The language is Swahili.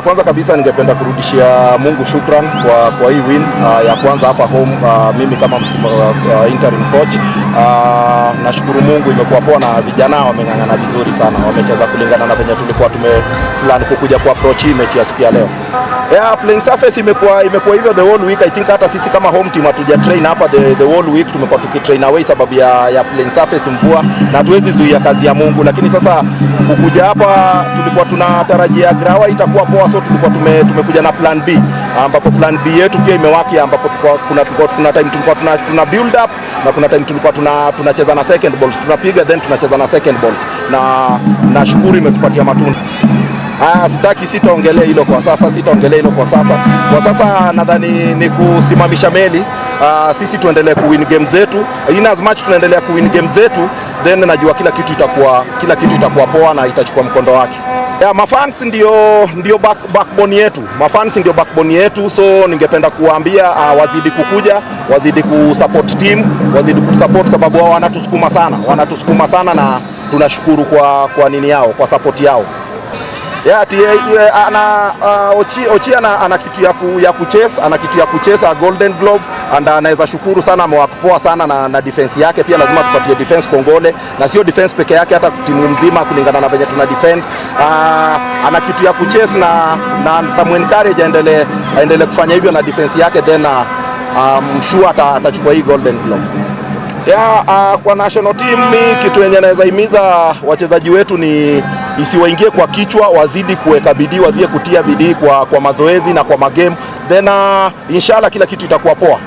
Kwanza kabisa ningependa kurudishia Mungu shukran kwa hii win ya kwanza hapa home. Mimi kama interim coach nashukuru Mungu, imekuwa poa na vijana wameng'ang'ana vizuri sana, wamecheza kulingana na venye tulikuwa tumeplan kukuja ku approach hii mechi ya siku ya leo. Playing surface imekuwa hivyo the whole week. I think hata sisi kama home team hatuja train hapa the whole week, tumekuwa tukitrain away sababu ya playing surface, mvua, na hatuwezi zuia kazi ya Mungu. Lakini sasa kukuja hapa tulikuwa tunatarajia grawa itakuwa poa, so tulikuwa tumekuja na plan B, ambapo plan B yetu pia imewaki, ambapo kuna time tulikuwa tuna build up na kuna time tulikuwa tunacheza na second balls, tunapiga then tunacheza na second balls, na nashukuru imetupatia matunda. Sitaongelea hilo kwa sasa. Kwa sasa nadhani ni kusimamisha meli. Sisi tuendelee kuwin game zetu. In as much tunaendelea kuwin game zetu, then najua kila kitu itakuwa poa na itachukua mkondo wake. Mafans ndio backbone yetu, so ningependa kuwaambia wazidi kukuja, wazidi kusupport team, wazidi kusupport sababu wao wanatusukuma sana na tunashukuru kwa nini yao, kwa support yao. Ochi ana kitu ya kucheza Golden Glove, and anaweza shukuru sana, amewakupoa sana na defense yake. Pia lazima tupatie defense kongole, na sio defense peke yake, hata timu mzima kulingana na venye tuna defend. Ana kitu ya kucheza na tamu-encourage aendelee kufanya hivyo na defense yake, then sure atachukua hii Golden Glove. Kwa national team kitu yenye naweza himiza wachezaji wetu ni isiwaingie kwa kichwa, wazidi kuweka bidii, wazidi kutia bidii kwa mazoezi na kwa magame, then inshallah kila kitu itakuwa poa.